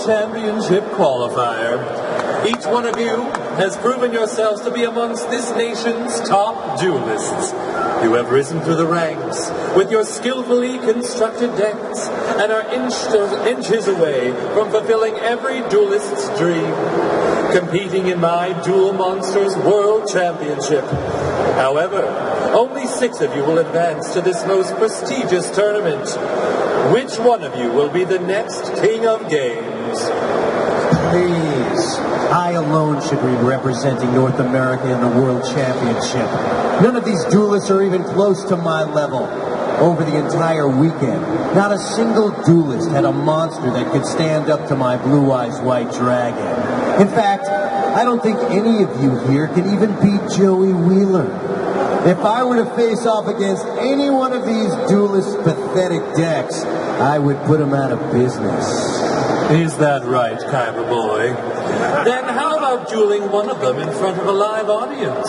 Championship qualifier. Each one of you has proven yourselves to be amongst this nation's top duelists. You have risen through the ranks with your skillfully constructed decks and are inches away from fulfilling every duelist's dream, competing in my Duel Monsters World Championship. However, only 6 of you will advance to this most prestigious tournament. Which one of you will be the next King of Games? Please. I alone should be representing North America in the World Championship. None of these duelists are even close to my level. Over the entire weekend, not a single duelist had a monster that could stand up to my Blue Eyes White Dragon. In fact, I don't think any of you here can even beat Joey Wheeler. If I were to face off against any one of these duelists' pathetic decks, I would put them out of business. Is that right, Kaiba boy? Then how about dueling one of them in front of a live audience?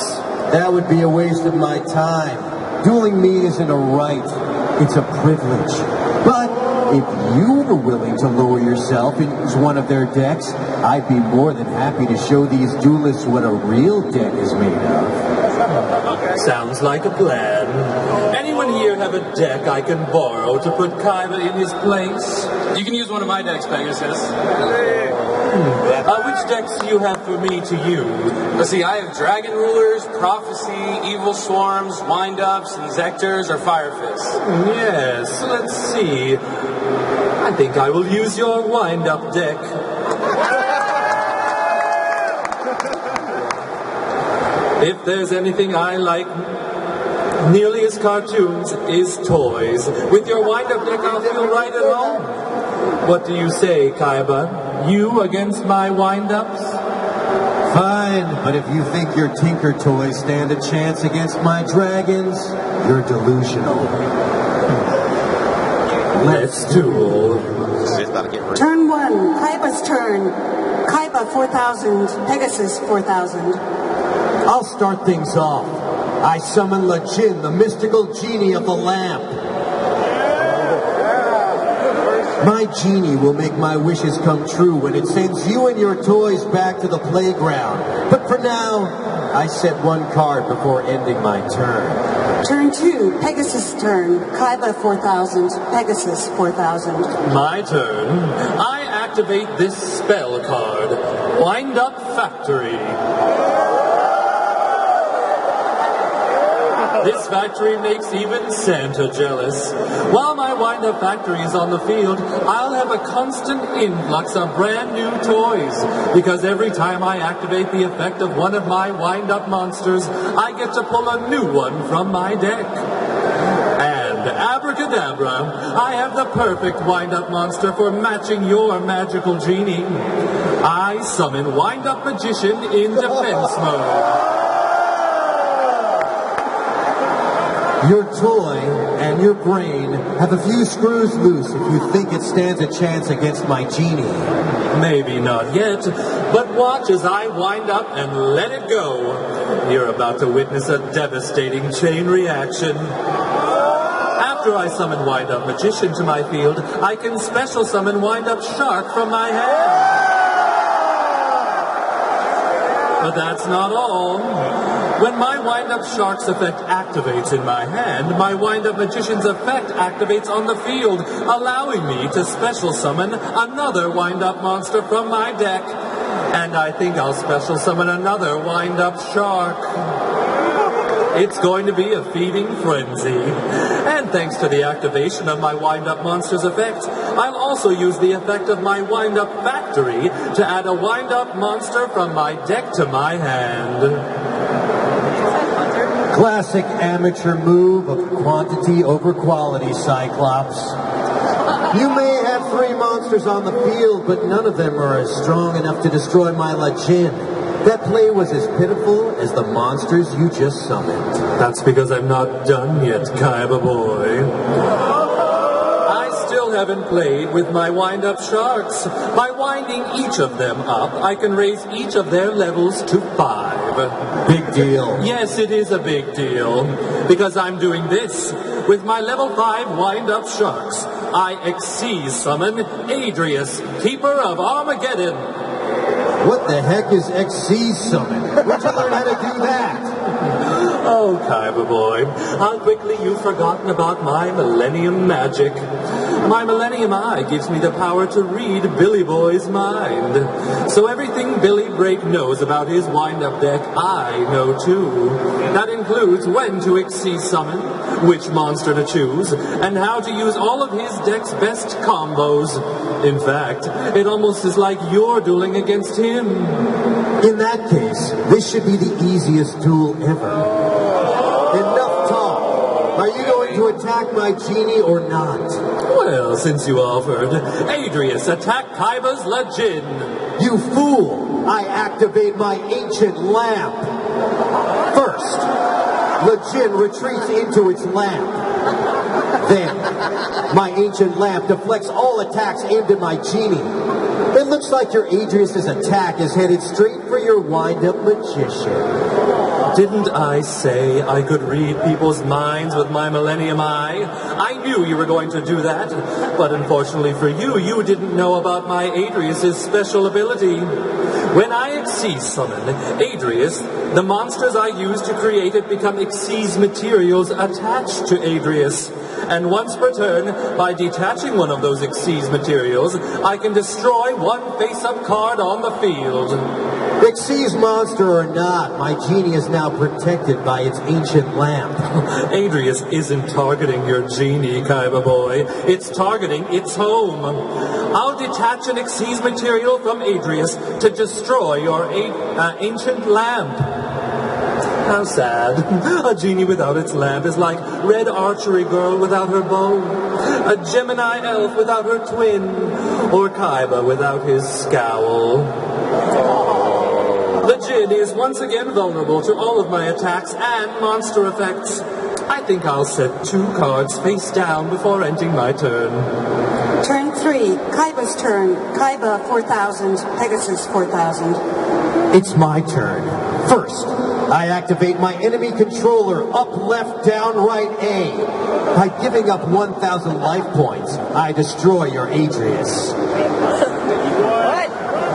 That would be a waste of my time. Dueling me isn't a right, it's a privilege. But if you were willing to lower yourself into one of their decks, I'd be more than happy to show these duelists what a real deck is made of. Sounds like a plan. Anyone here have a deck I can borrow to put Kaiba in his place? You can use one of my decks, Pegasus. Which decks do you have for me to use? Let's see, I have Dragon Rulers, Prophecy, Evil Swarms, Wind-Ups, and Zectors, or Fire Fists. Yes, let's see. I think I will use your Wind-Up deck. If there's anything I like nearly as cartoons is toys. With your wind-up deck, I'll feel right at home. What do you say, Kaiba? You against my wind-ups? Fine, but if you think your Tinker toys stand a chance against my dragons, you're delusional. Let's duel. Turn 1, Kaiba's turn. Kaiba 4,000, Pegasus 4,000. I'll start things off. I summon Lachin, the mystical genie of the lamp. My genie will make my wishes come true when it sends you and your toys back to the playground. But for now, I set one card before ending my turn. Turn 2, Pegasus turn. Kaiba 4,000, Pegasus 4,000. My turn. I activate this spell card. Wind Up Factory. This factory makes even Santa jealous. While my wind-up factory is on the field, I'll have a constant influx of brand new toys. Because every time I activate the effect of one of my wind-up monsters, I get to pull a new one from my deck. And abracadabra, I have the perfect wind-up monster for matching your magical genie. I summon Wind-Up Magician in defense mode. Your toy and your brain have a few screws loose if you think it stands a chance against my genie. Maybe not yet, but watch as I wind up and let it go. You're about to witness a devastating chain reaction. After I summon Wind Up Magician to my field, I can special summon Wind Up Shark from my hand. But that's not all. When my Wind-Up Shark's effect activates in my hand, my Wind-Up Magician's effect activates on the field, allowing me to special summon another Wind-Up monster from my deck. And I think I'll special summon another Wind-Up Shark. It's going to be a feeding frenzy. And thanks to the activation of my Wind-Up Monster's effect, I'll also use the effect of my Wind-Up Factory to add a Wind-Up Monster from my deck to my hand. Classic amateur move of quantity over quality, Cyclops. You may have 3 monsters on the field, but none of them are as strong enough to destroy my Lachin. That play was as pitiful as the monsters you just summoned. That's because I'm not done yet, Kaiba boy. I still haven't played with my wind-up sharks. By winding each of them up, I can raise each of their levels to 5. Big deal. Yes, it is a big deal. Because I'm doing this with my level 5 wind-up sharks. I X.C. summon Adrius, Keeper of Armageddon. What the heck is X.C. summon? Where'd you learn how to do that? Oh, Kaiba boy, how quickly you've forgotten about my Millennium Magic. My Millennium Eye gives me the power to read Billy Boy's mind. So everything Billy Break knows about his wind-up deck, I know too. That includes when to X.C. summon, which monster to choose, and how to use all of his deck's best combos. In fact, it almost is like you're dueling against him. In that case, this should be the easiest duel ever. Enough talk. Are you going to attack my genie or not? Well, since you offered, Adrius, attack Kaiba's Legend. You fool! I activate my ancient lamp. First, Legend retreats into its lamp. Then, my ancient lamp deflects all attacks aimed at my genie. It looks like your Adrius' attack is headed straight for your wind-up magician. Didn't I say I could read people's minds with my Millennium Eye? I knew you were going to do that, but unfortunately for you, you didn't know about my Adrius' special ability. When I X.C. summon Adrius, the monsters I use to create it become X.C.'s materials attached to Adrius. And once per turn, by detaching one of those X.C.'s materials, I can destroy one face-up card on the field. X.C.'s monster or not, my genie is now protected by its ancient lamp. Adrius isn't targeting your genie, Kaiba boy. It's targeting its home. I'll detach an X.C.'s material from Adrius to destroy your ancient lamp. How sad. A genie without its lamp is like Red Archery Girl without her bow, a Gemini elf without her twin, or Kaiba without his scowl. The Jinn is once again vulnerable to all of my attacks and monster effects. I think I'll set 2 cards face down before ending my turn. Turn 3, Kaiba's turn. Kaiba 4,000, Pegasus 4,000. It's my turn. First, I activate my enemy controller, up, left, down, right, A. By giving up 1,000 life points, I destroy your Adrius.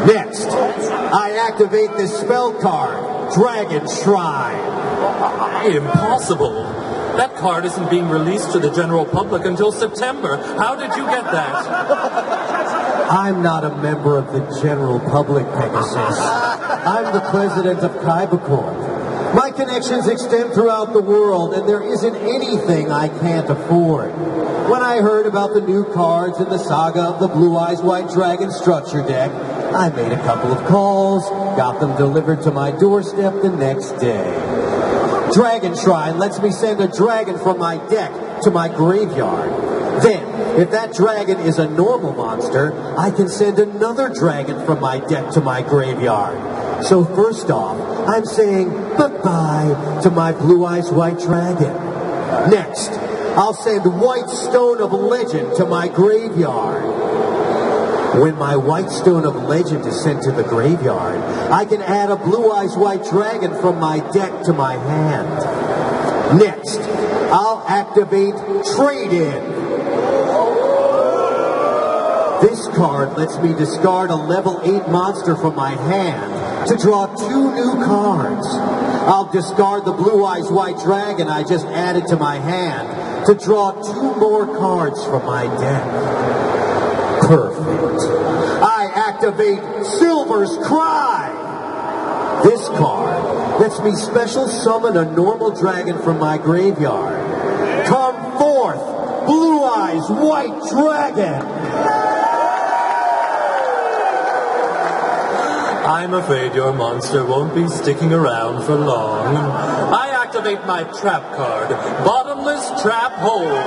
Next, I activate this spell card, Dragon Shrine. Impossible. That card isn't being released to the general public until September. How did you get that? I'm not a member of the general public, Pegasus. I'm the president of Kaiba Corp. My connections extend throughout the world, and there isn't anything I can't afford. When I heard about the new cards in the saga of the Blue Eyes White Dragon structure deck, I made a couple of calls, got them delivered to my doorstep the next day. Dragon Shrine lets me send a dragon from my deck to my graveyard. Then, if that dragon is a normal monster, I can send another dragon from my deck to my graveyard. So first off, I'm saying bye-bye to my Blue Eyes White Dragon. Next, I'll send White Stone of Legend to my graveyard. When my White Stone of Legend is sent to the graveyard, I can add a Blue Eyes White Dragon from my deck to my hand. Next, I'll activate Trade-In. This card lets me discard a level 8 monster from my hand to draw 2 new cards. I'll discard the Blue Eyes White Dragon I just added to my hand to draw 2 more cards from my deck. Perfect. I activate Silver's Cry. This card lets me special summon a normal dragon from my graveyard. Come forth, Blue Eyes White Dragon. I'm afraid your monster won't be sticking around for long. I activate my trap card, Bottomless Trap Hole.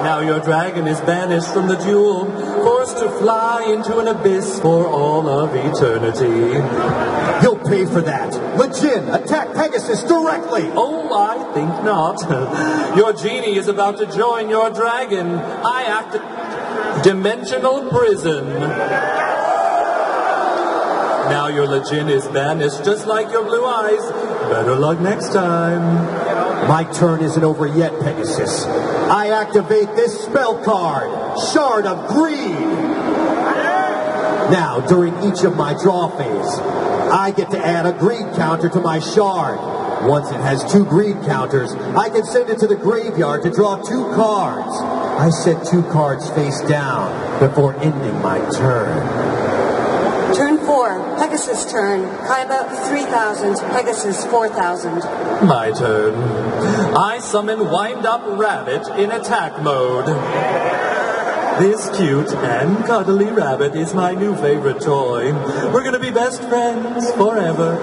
Now your dragon is banished from the duel, forced to fly into an abyss for all of eternity. You'll pay for that. Legend, attack Pegasus directly. Oh, I think not. Your genie is about to join your dragon. I activate Dimensional Prison. Now your Legend is banished just like your Blue Eyes. Better luck next time. My turn isn't over yet, Pegasus. I activate this spell card, Shard of Greed. Now, during each of my draw phase, I get to add a greed counter to my shard. Once it has 2 greed counters, I can send it to the graveyard to draw 2 cards. I set 2 cards face down before ending my turn. Turn 4, Pegasus turn. Kaiba 3,000, Pegasus 4,000. My turn. I summon Wind Up Rabbit in attack mode. This cute and cuddly rabbit is my new favorite toy. We're gonna be best friends forever.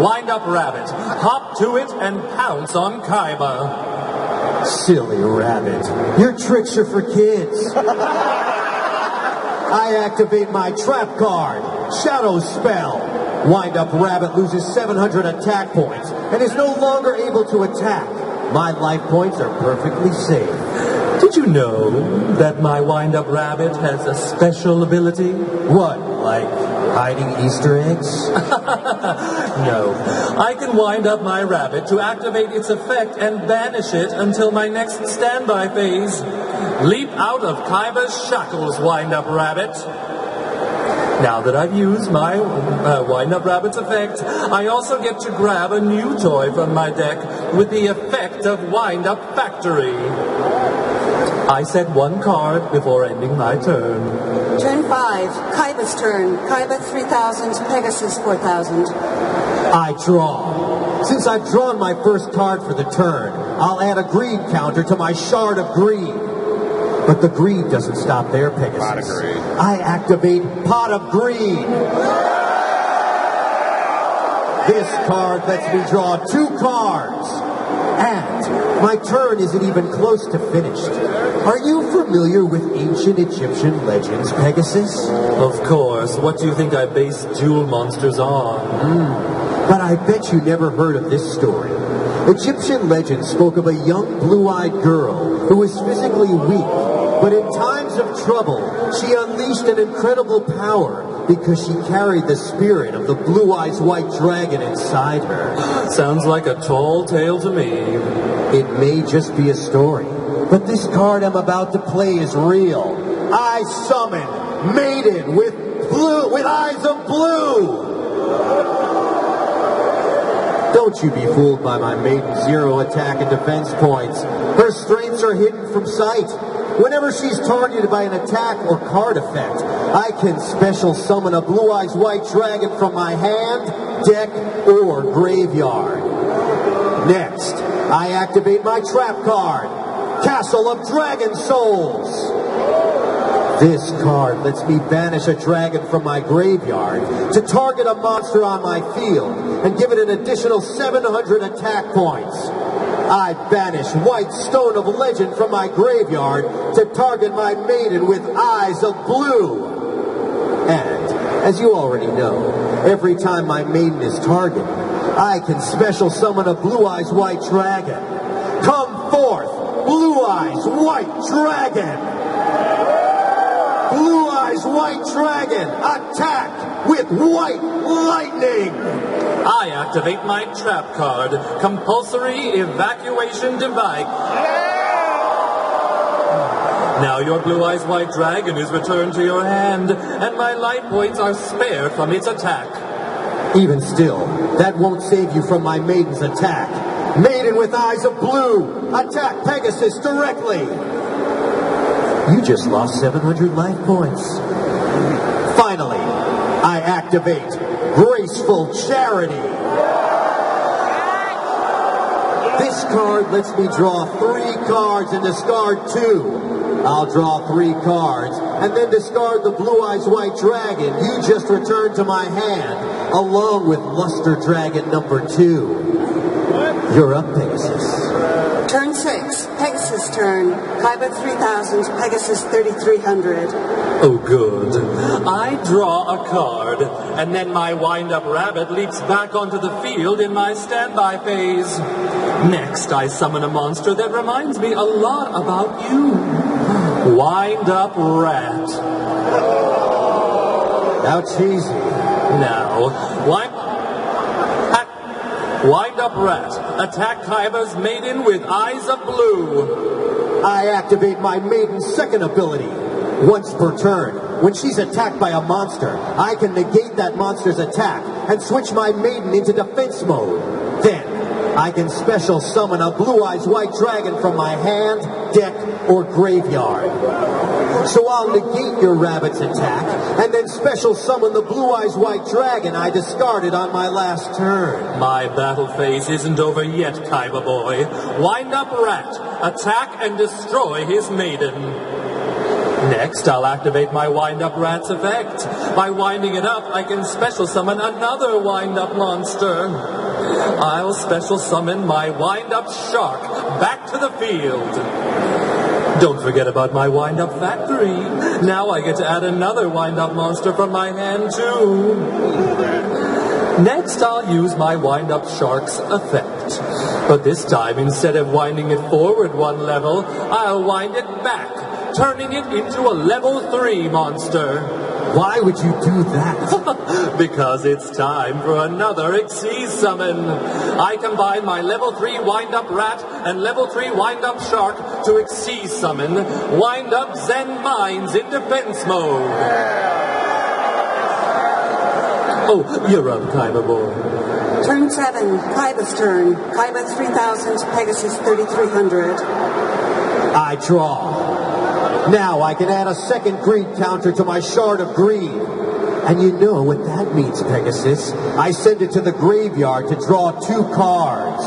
Wind Up Rabbit, hop to it and pounce on Kaiba. Silly rabbit. Your tricks are for kids. I activate my trap card, Shadow Spell. Wind Up Rabbit loses 700 attack points and is no longer able to attack. My life points are perfectly safe. Did you know that my Wind Up Rabbit has a special ability? What, like hiding Easter eggs? No. I can wind up my rabbit to activate its effect and banish it until my next standby phase. Leap out of Kaiba's shackles, Wind Up Rabbit. Now that I've used my Wind Up Rabbit's effect, I also get to grab a new toy from my deck with the effect of Wind Up Factory. I set 1 card before ending my turn. Turn 5, Kaiba's turn. Kaiba 3,000, Pegasus 4,000. I draw. Since I've drawn my first card for the turn, I'll add a greed counter to my Shard of Greed. But the greed doesn't stop there, Pegasus. Pot of greed. I activate Pot of Greed. This card lets me draw 2 cards. And my turn isn't even close to finished. Are you familiar with ancient Egyptian legends, Pegasus? Of course. What do you think I base duel monsters on? But I bet you never heard of this story. Egyptian legend spoke of a young blue-eyed girl who was physically weak, but in times of trouble, she unleashed an incredible power because she carried the spirit of the blue-eyed white dragon inside her. Sounds like a tall tale to me. It may just be a story, but this card I'm about to play is real. I summon Maiden with eyes of blue. Don't you be fooled by my Maiden's 0 attack and defense points. Her strengths are hidden from sight. Whenever she's targeted by an attack or card effect, I can special summon a Blue Eyes White Dragon from my hand, deck, or graveyard. Next, I activate my trap card, Castle of Dragon Souls. This card lets me banish a dragon from my graveyard to target a monster on my field and give it an additional 700 attack points. I banish White Stone of Legend from my graveyard to target my Maiden with eyes of blue. And, as you already know, every time my Maiden is targeted, I can special summon a Blue Eyes White Dragon. Come forth, Blue Eyes White Dragon! Blue Eyes White Dragon, attack with White Lightning! I activate my trap card, Compulsory Evacuation Device. Now your Blue Eyes White Dragon is returned to your hand, and my life points are spared from its attack. Even still, that won't save you from my Maiden's attack. Maiden with eyes of blue, attack Pegasus directly! You just lost 700 life points. Finally, I activate Graceful Charity. This card lets me draw 3 cards and discard 2. I'll draw 3 cards and then discard the Blue Eyes White Dragon you just returned to my hand, along with Luster Dragon number 2. You're up, Pegasus. Turn 6, Pegasus turn. Kaiba 3,000, Pegasus 3,300. Oh, good. I draw a card, and then my wind-up rabbit leaps back onto the field in my standby phase. Next, I summon a monster that reminds me a lot about you. Wind-up rat. How cheesy. Now, wind-up rat. Attack Kaiba's maiden with eyes of blue. I activate my maiden's second ability. Once per turn, when she's attacked by a monster, I can negate that monster's attack and switch my maiden into defense mode. Then, I can special summon a Blue Eyes White Dragon from my hand, deck, or graveyard. So I'll negate your rabbit's attack, and then special summon the Blue Eyes White Dragon I discarded on my last turn. My battle phase isn't over yet, Kaiba boy. Wind up Rat. Attack and destroy his maiden. Next, I'll activate my Wind Up Rat's effect. By winding it up, I can special summon another Wind Up monster. I'll special summon my Wind Up Shark back to the field. Don't forget about my Wind Up Factory. Now I get to add another Wind Up monster from my hand, too. Next, I'll use my Wind Up Shark's effect. But this time, instead of winding it forward one level, I'll wind it back, turning it into a level 3 monster. Why would you do that? Because it's time for another A.K.A. summon. I combine my level 3 Wind-Up Rat and level 3 Wind-Up Shark to A.K.A. summon Wind-Up Zen Mines in defense mode. Oh, you're up, Kaiba boy. Turn 7, Kaiba's turn. Kaiba 3000, Pegasus 3300. I draw. Now I can add a second greed counter to my Shard of Greed. And you know what that means, Pegasus. I send it to the graveyard to draw 2 cards.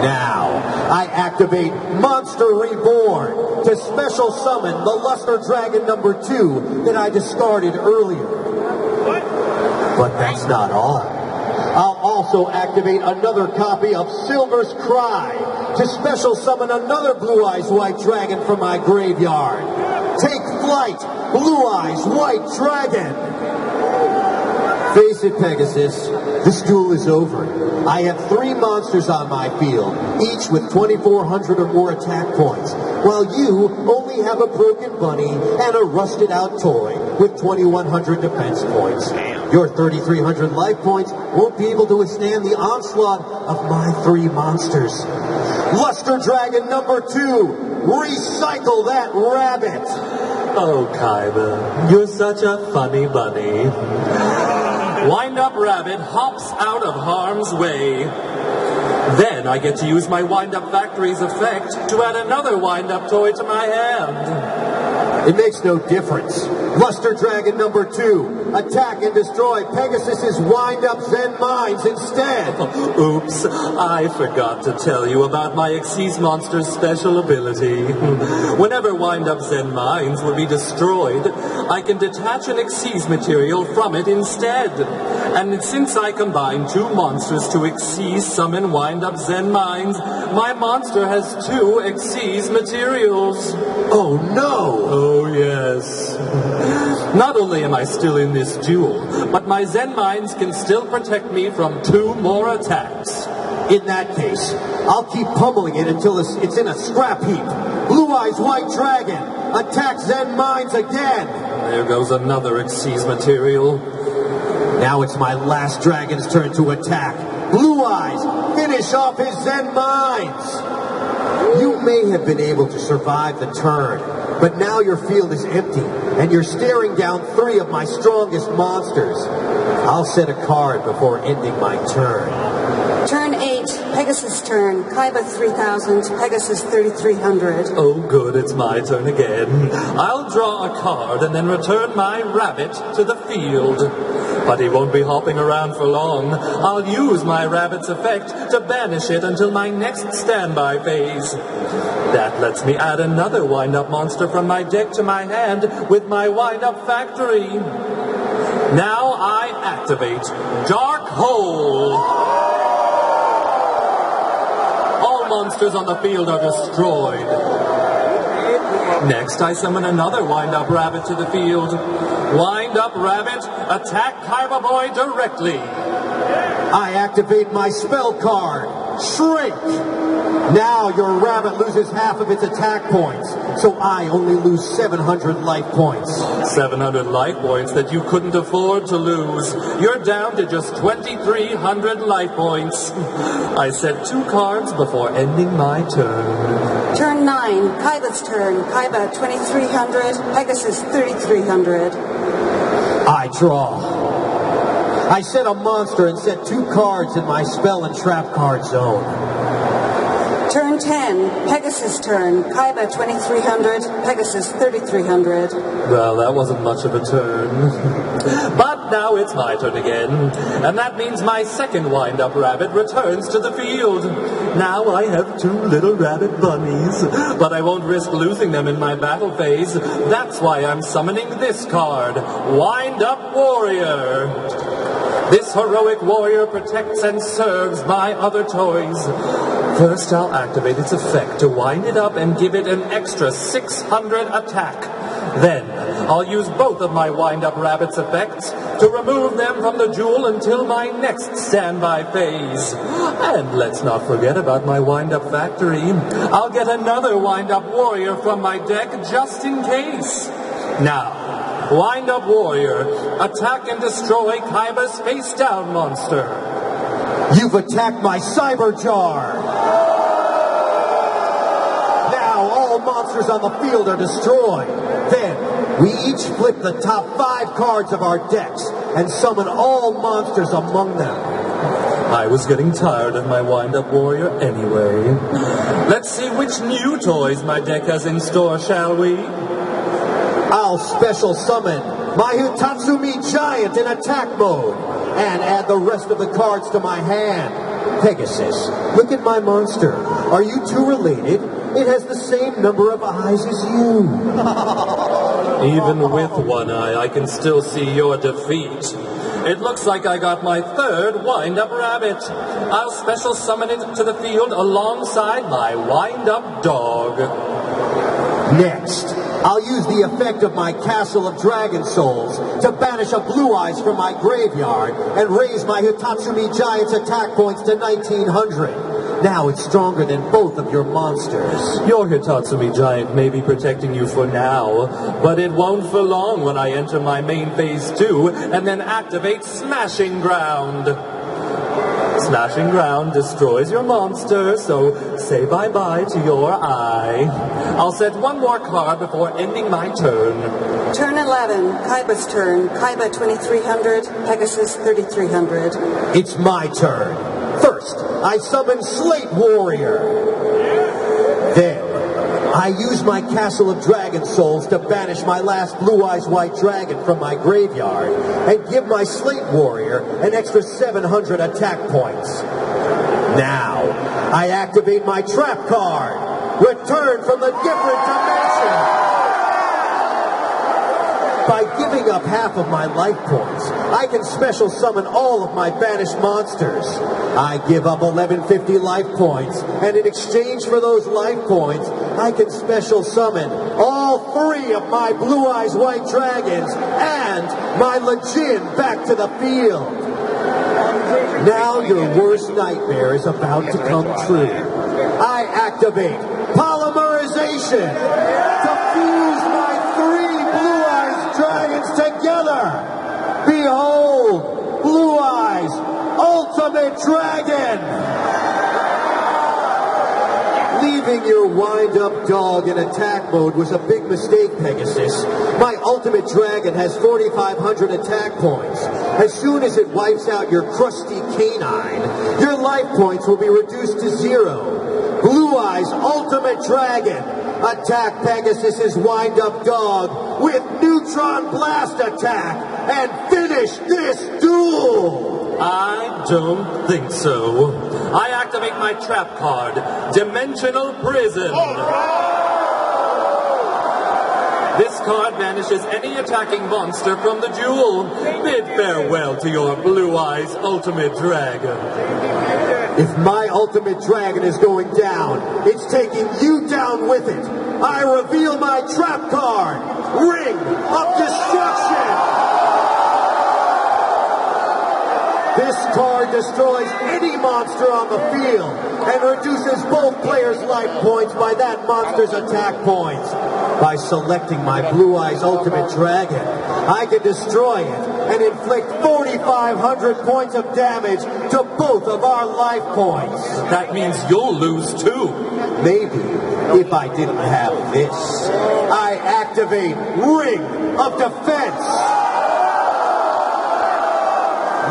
Now, I activate Monster Reborn to special summon the Luster Dragon number 2 that I discarded earlier. But that's not all. I'll also activate another copy of Silver's Cry to special summon another Blue Eyes White Dragon from my graveyard. Take flight, Blue Eyes White Dragon! Face it, Pegasus, this duel is over. I have 3 monsters on my field, each with 2,400 or more attack points, while you only have a broken bunny and a rusted out toy with 2,100 defense points. Your 3,300 life points won't be able to withstand the onslaught of my 3 monsters. Luster Dragon number 2, recycle that rabbit! Oh, Kaiba, you're such a funny bunny. Wind-Up Rabbit hops out of harm's way. Then I get to use my Wind-Up Factory's effect to add another Wind-Up toy to my hand. It makes no difference. Luster Dragon number 2, attack and destroy Pegasus's Wind-Up Zen Mines instead. Oops, I forgot to tell you about my A.K.A. monster's special ability. Whenever Wind-Up Zen Mines will be destroyed, I can detach an A.K.A. material from it instead. And since I combine 2 monsters to A.K.A. summon Wind-Up Zen Mines, my monster has 2 A.K.A. materials. Oh no! Oh yes. Not only am I still in this duel, but my Zen Mines can still protect me from 2 more attacks. In that case, I'll keep pummeling it until it's in a scrap heap. Blue Eyes White Dragon, attack Zen Mines again! There goes another A.K.A. material. Now it's my last dragon's turn to attack. Blue Eyes, finish off his Zen Mines! You may have been able to survive the turn, but now your field is empty, and you're staring down 3 of my strongest monsters. I'll set a card before ending my turn. Turn 8, Pegasus turn. Kaiba 3000, Pegasus 3300. Oh good, it's my turn again. I'll draw a card and then return my rabbit to the field. But he won't be hopping around for long. I'll use my rabbit's effect to banish it until my next standby phase. That lets me add another Wind-Up monster from my deck to my hand with my Wind-Up Factory. Now I activate Dark Hole. All monsters on the field are destroyed. Next, I summon another Wind-Up Rabbit to the field. Wind-Up Rabbit, attack Kaiba Boy directly. I activate my spell card, Shrink. Now your rabbit loses half of its attack points, so I only lose 700 life points. 700 life points that you couldn't afford to lose. You're down to just 2,300 life points. I set 2 cards before ending my turn. Turn 9, Kaiba's turn. Kaiba 2,300, Pegasus 3,300. I draw. I set a monster and set 2 cards in my spell and trap card zone. Turn 10, Pegasus turn. Kaiba 2,300, Pegasus 3,300. Well, that wasn't much of a turn. But now it's my turn again. And that means my second wind-up rabbit returns to the field. Now I have 2 little rabbit bunnies. But I won't risk losing them in my battle phase. That's why I'm summoning this card, Wind-Up Warrior. This heroic warrior protects and serves my other toys. First, I'll activate its effect to wind it up and give it an extra 600 attack. Then, I'll use both of my wind-up rabbit's effects to remove them from the jewel until my next standby phase. And let's not forget about my wind-up factory. I'll get another wind-up warrior from my deck just in case. Now, Wind-Up Warrior, attack and destroy Kaiba's face-down monster. You've attacked my Cyber Jar. Now all monsters on the field are destroyed. Then we each flip the top 5 cards of our decks and summon all monsters among them. I was getting tired of my Wind-Up Warrior anyway. Let's see which new toys my deck has in store, shall we? I'll special summon my Hitatsumi Giant in attack mode and add the rest of the cards to my hand. Pegasus, look at my monster. Are you 2 related? It has the same number of eyes as you. Even with 1 eye, I can still see your defeat. It looks like I got my 3rd Wind-Up Rabbit. I'll special summon it to the field alongside my Wind-Up Dog. Next, I'll use the effect of my Castle of Dragon Souls to banish a Blue Eyes from my graveyard and raise my Hitatsumi Giant's attack points to 1,900. Now it's stronger than both of your monsters. Your Hitatsumi Giant may be protecting you for now, but it won't for long when I enter my main phase 2 and then activate Smashing Ground. Smashing Ground destroys your monster, so say bye-bye to your eye. I'll set 1 more card before ending my turn. Turn 11, Kaiba's turn. Kaiba 2,300, Pegasus 3,300. It's my turn. First, I summon Slate Warrior. Then, I use my Castle of Dragon Souls to banish my last Blue Eyes White Dragon from my graveyard and give my Slate Warrior an extra 700 attack points. Now, I activate my trap card, Return from the Different Dimension. By giving up half of my life points, I can special summon all of my banished monsters. I give up 1150 life points, and in exchange for those life points, I can special summon all 3 of my Blue Eyes White Dragons and my Legion back to the field. Now your worst nightmare is about to come true. I activate Polymerization to fuse my 3 Blue Eyes Dragons together. Behold, Blue Eyes Ultimate Dragon. Leaving your wind-up dog in attack mode was a big mistake, Pegasus. My Ultimate Dragon has 4,500 attack points. As soon as it wipes out your crusty canine, your life points will be reduced to 0. Blue Eyes Ultimate Dragon, attack Pegasus's wind-up dog with Neutron Blast attack and finish this duel! I don't think so. I activate my trap card, Dimensional Prison. This card banishes any attacking monster from the jewel. Bid farewell to your Blue Eyes Ultimate Dragon. If my Ultimate Dragon is going down, it's taking you down with it. I reveal my trap card, Ring of Destruction. This card destroys any monster on the field and reduces both players' life points by that monster's attack points. By selecting my Blue Eyes Ultimate Dragon, I can destroy it and inflict 4,500 points of damage to both of our life points. That means you'll lose too. Maybe if I didn't have this. I activate Ring of Defense.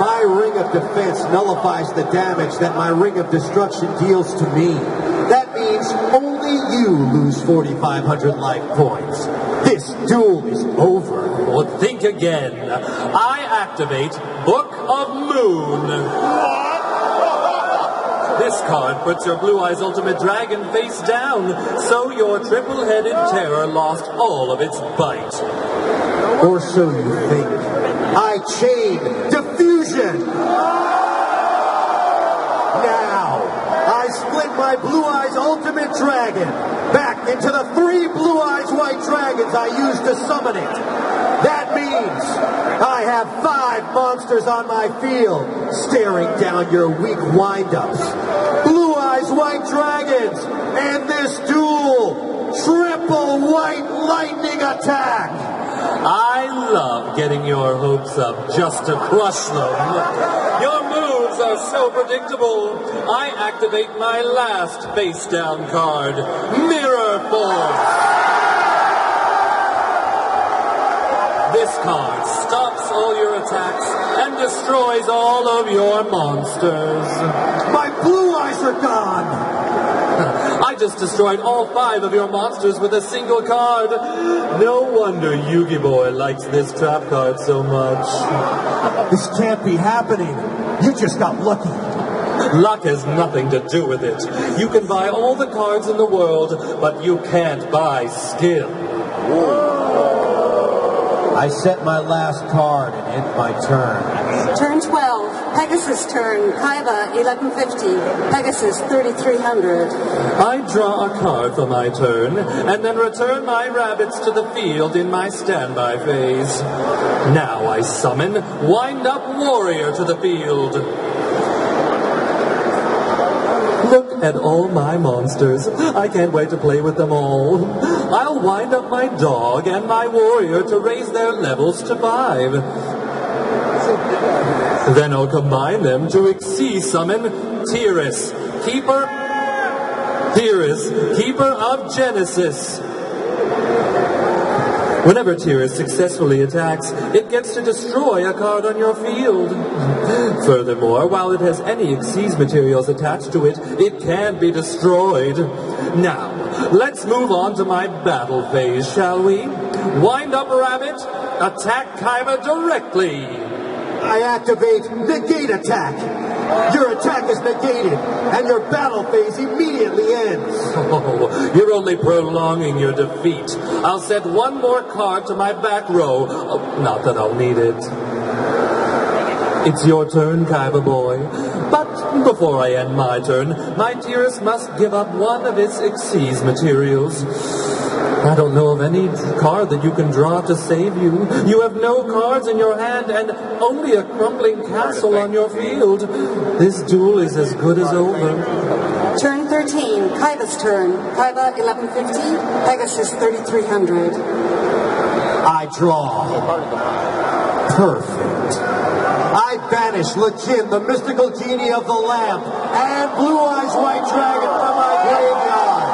My Ring of Defense nullifies the damage that my Ring of Destruction deals to me. That means only you lose 4,500 life points. This duel is over. Well, think again. I activate Book of Moon. This card puts your Blue Eyes Ultimate Dragon face down, so your triple-headed terror lost all of its bite. Or so you think. I chain Diffusion! Now, I split my Blue Eyes Ultimate Dragon back into the 3 Blue Eyes White Dragons I used to summon it. That means I have 5 monsters on my field staring down your weak wind-ups. Blue Eyes White Dragons and this duel, triple white lightning attack. I love getting your hopes up just to crush them. Your moves are so predictable. I activate my last face-down card, Mirror Force. This card stops all your attacks and destroys all of your monsters. My blue eyes are gone. I just destroyed all 5 of your monsters with a single card. No wonder Yugi Boy likes this trap card so much. This can't be happening. You just got lucky. Luck has nothing to do with it. You can buy all the cards in the world, but you can't buy skill. I set my last card and end my turn. Turn 12. Pegasus turn. Kaiba 1150. Pegasus 3300. I draw a card for my turn, and then return my rabbits to the field in my standby phase. Now I summon Wind Up Warrior to the field. Look at all my monsters. I can't wait to play with them all. I'll wind up my dog and my warrior to raise their levels to 5. Then I'll combine them to A.K.A. summon Tiras, Keeper of Genesis. Whenever Tiras successfully attacks, it gets to destroy a card on your field. Furthermore, while it has any Xyz materials attached to it, it can be destroyed. Now, let's move on to my battle phase, shall we? Wind Up Rabbit, attack Kaiba directly. I activate Negate Attack. Your attack is negated, and your battle phase immediately ends. Oh, you're only prolonging your defeat. I'll set one more card to my back row. Oh, not that I'll need it. It's your turn, Kaiba boy. But before I end my turn, my Tiras must give up one of its Xyz materials. I don't know of any card that you can draw to save you. You have no cards in your hand and only a crumbling castle on your field. This duel is as good as over. Turn 13. Kaiba's turn. Kaiba 1150. Pegasus 3300. I draw. Perfect. I banish Lejin, the mystical genie of the lamp, and Blue Eyes White Dragon from my graveyard.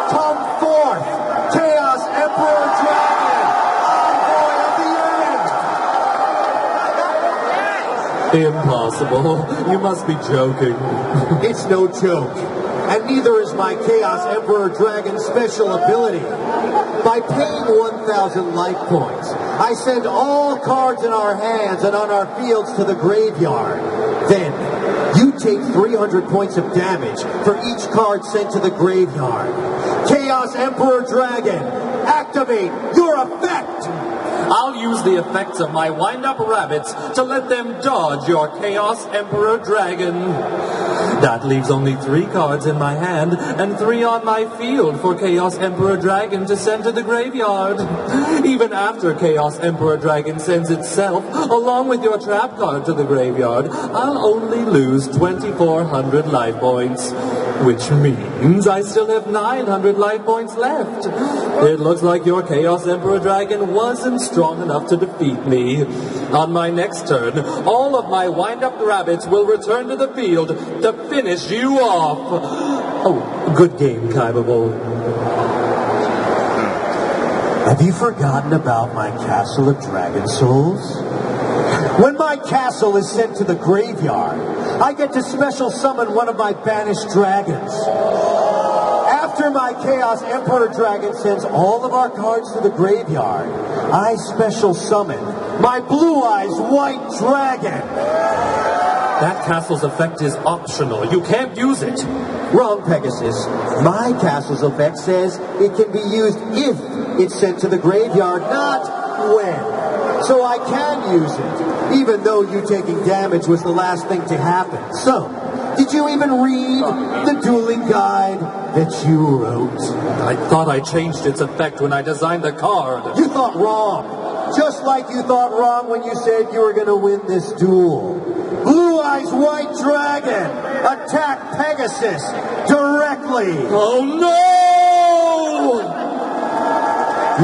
Come forth, Chaos Emperor Dragon, envoy of the end. Impossible. You must be joking. It's no joke, and neither is my Chaos Emperor Dragon's special ability. By paying 1,000 life points, I send all cards in our hands and on our fields to the graveyard. Then, you take 300 points of damage for each card sent to the graveyard. Chaos Emperor Dragon, activate your effect! I'll use the effects of my wind-up rabbits to let them dodge your Chaos Emperor Dragon. That leaves only 3 cards in my hand and 3 on my field for Chaos Emperor Dragon to send to the graveyard. Even after Chaos Emperor Dragon sends itself, along with your trap card to the graveyard, I'll only lose 2,400 life points. Which means I still have 900 life points left. It looks like your Chaos Emperor Dragon wasn't strong enough to defeat me. On my next turn, all of my wind-up rabbits will return to the field to finish you off. Oh, good game, Kaiba Boy. Have you forgotten about my Castle of Dragon Souls? When my castle is sent to the graveyard, I get to special summon one of my banished dragons. After my Chaos Emperor Dragon sends all of our cards to the graveyard, I special summon my Blue Eyes White Dragon. That castle's effect is optional. You can't use it. Wrong, Pegasus. My castle's effect says it can be used if it's sent to the graveyard, not when. So I can use it, even though you taking damage was the last thing to happen. So, did you even read the dueling guide that you wrote? I thought I changed its effect when I designed the card. You thought wrong. Just like you thought wrong when you said you were going to win this duel. Blue Eyes White Dragon, attack Pegasus directly. Oh no!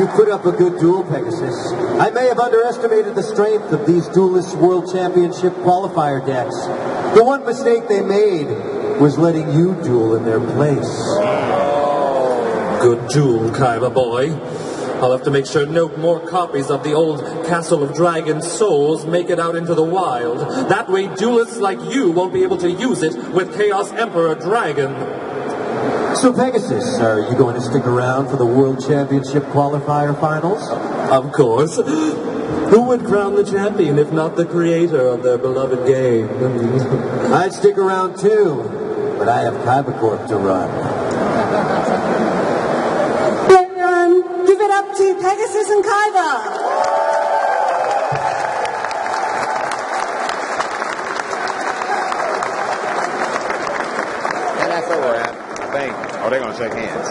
You put up a good duel, Pegasus. I may have underestimated the strength of these Duelist World Championship qualifier decks. The one mistake they made was letting you duel in their place. Good duel, Kaiba Boy. I'll have to make sure no more copies of the old Castle of Dragon Souls make it out into the wild. That way duelists like you won't be able to use it with Chaos Emperor Dragon. So, Pegasus, are you going to stick around for the World Championship qualifier finals? Of course. Who would crown the champion if not the creator of their beloved game? I'd stick around too, but I have Kaiba Corp to run. Give it up to Pegasus and Kaiba. And that's where we're at, I think. Oh, they're going to shake hands.